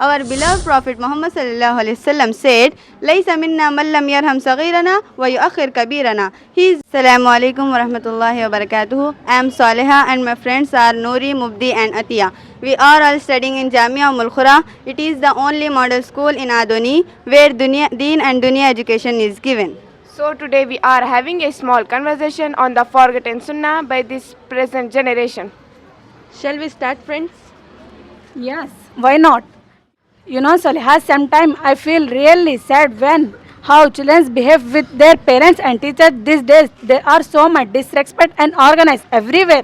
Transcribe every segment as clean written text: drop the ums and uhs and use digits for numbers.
Our beloved Prophet Muhammad sallallahu alaihi wasallam said, "Laysa minna man lam yarham saghirana wa yu'akhir kabirana." Assalamu alaikum wa rahmatullahi wa barakatuh. I am Saleha and my friends are Noori, Mubdi and Atiya. We are all studying in Jamia Mulkhura. It is the only model school in Adoni where Deen and Dunya education is given. So today we are having a small conversation on the forgotten Sunnah by this present generation. Shall we start, friends? Yes, why not? Saliha, sometimes I feel really sad when how children behave with their parents and teachers these days. There are so much disrespect and organized everywhere.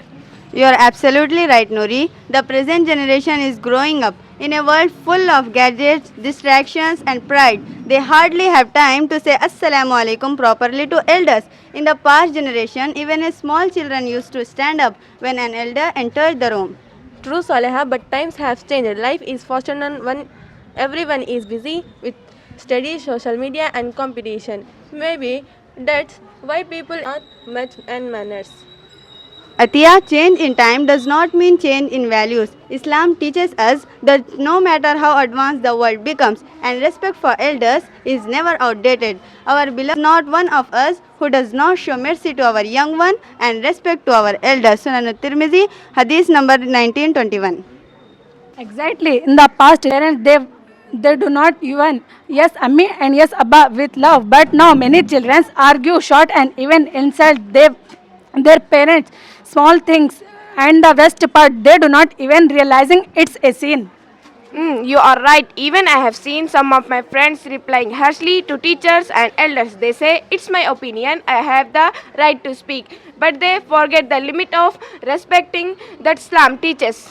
You are absolutely right, Noori. The present generation is growing up in a world full of gadgets, distractions, and pride. They hardly have time to say Assalamu alaikum properly to elders. In the past generation, even a small children used to stand up when an elder entered the room. True, Saleha, but times have changed. Life is faster than one. Everyone is busy with studies, social media, and competition. Maybe that's why people are much and manners. Atiya, change in time does not mean change in values. Islam teaches us that no matter how advanced the world becomes, and respect for elders is never outdated. Our beloved is not one of us who does not show mercy to our young one and respect to our elders. Sunan al-Tirmidhi, Hadith number 1921. Exactly. In the past, parents they do not even yes Ammi and yes Abba with love. But now many children argue, shout, and even insult their parents. Small things, and the best part, they do not even realizing it's a sin. You are right. Even I have seen some of my friends replying harshly to teachers and elders. They say, "It's my opinion, I have the right to speak." But they forget the limit of respecting that Islam teaches.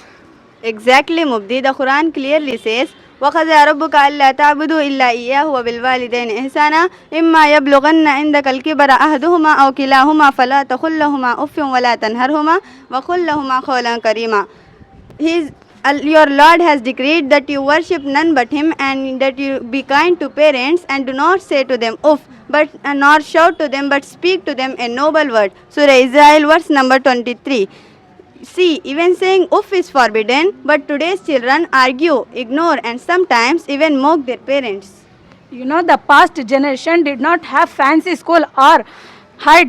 Exactly, Mubdi. The Quran clearly says, وَقَضَىٰ رَبُّكَ أَلَّا تَعْبُدُوا إِلَّا إِيَّاهُ وَبِالْوَالِدَيْنِ إِحْسَانًا إِمَّا يَبْلُغَنَّ عِندَكَ الْكِبَرَ أَحَدُهُمَا أَوْ كِلَاهُمَا فَلَا تَقُل لَّهُمَا أُفٍّ وَلَا تَنْهَرْهُمَا وَقُل لَّهُمَا قَوْلًا كَرِيمًا. Your Lord has decreed that you worship none but Him and that you be kind to parents and do not say to them uff, but nor shout to them, but speak to them a noble word. Surah Israel, verse number 23. See, even saying uff is forbidden, but today's children argue, ignore, and sometimes even mock their parents. The past generation did not have fancy school or high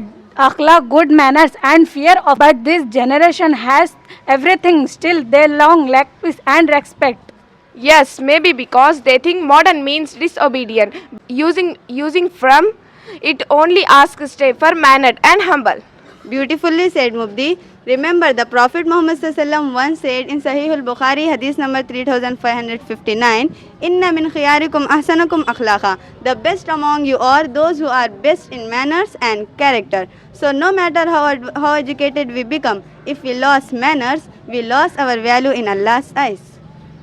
akhlaq, good manners, and fear of. But this generation has everything. Still, they long lack peace and respect. Yes, maybe because they think modern means disobedient. Using from it only asks stay for mannered and humble. Beautifully said, Mubdi. Remember, the Prophet Muhammad ﷺ once said in Sahih al-Bukhari, Hadith number 3559, Inna min khiyarikum ahsanakum akhlaqa. The best among you are those who are best in manners and character. So no matter how educated we become, if we lost manners, we lost our value in Allah's eyes.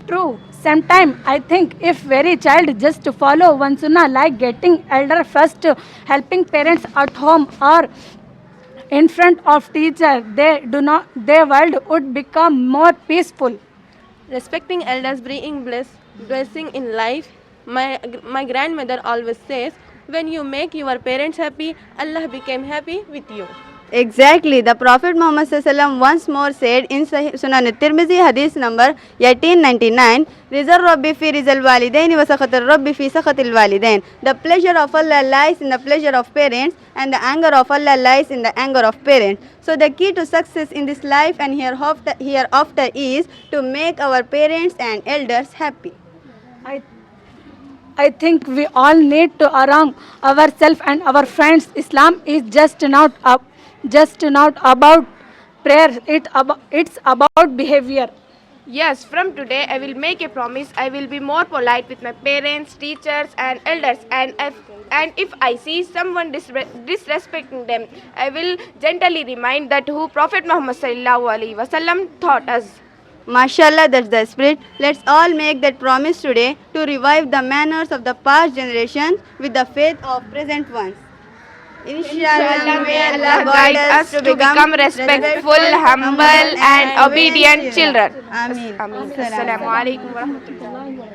True. Sometimes I think if very child just to follow one sunnah like getting elder first, helping parents at home or in front of teacher, their world would become more peaceful. Respecting elders bringing blessing in life. My grandmother always says, when you make your parents happy, Allah became happy with you. Exactly. The Prophet Muhammad ﷺ once more said in Sunan al-Tirmidhi, Hadith number 1899, Rizal Rabbi fi Rizal Walidain wa Sakhatul Rabbi fi Sakhatil Walidain. The pleasure of Allah lies in the pleasure of parents, and the anger of Allah lies in the anger of parents. So the key to success in this life and hereafter is to make our parents and elders happy. I think we all need to around ourselves and our friends. Islam is just not about prayer. It's about behavior. Yes, from today I will make a promise. I will be more polite with my parents, teachers, and elders. And if I see someone disrespecting them, I will gently remind that who Prophet Muhammad sallallahu alaihi wasallam taught us. MashaAllah, that's the spirit. Let's all make that promise today to revive the manners of the past generations with the faith of present ones. Inshallah, may Allah Guide us to become respectful, humble, and obedient children. Ameen. Assalamu alaikum wa rahmatullahi wa barakatuh.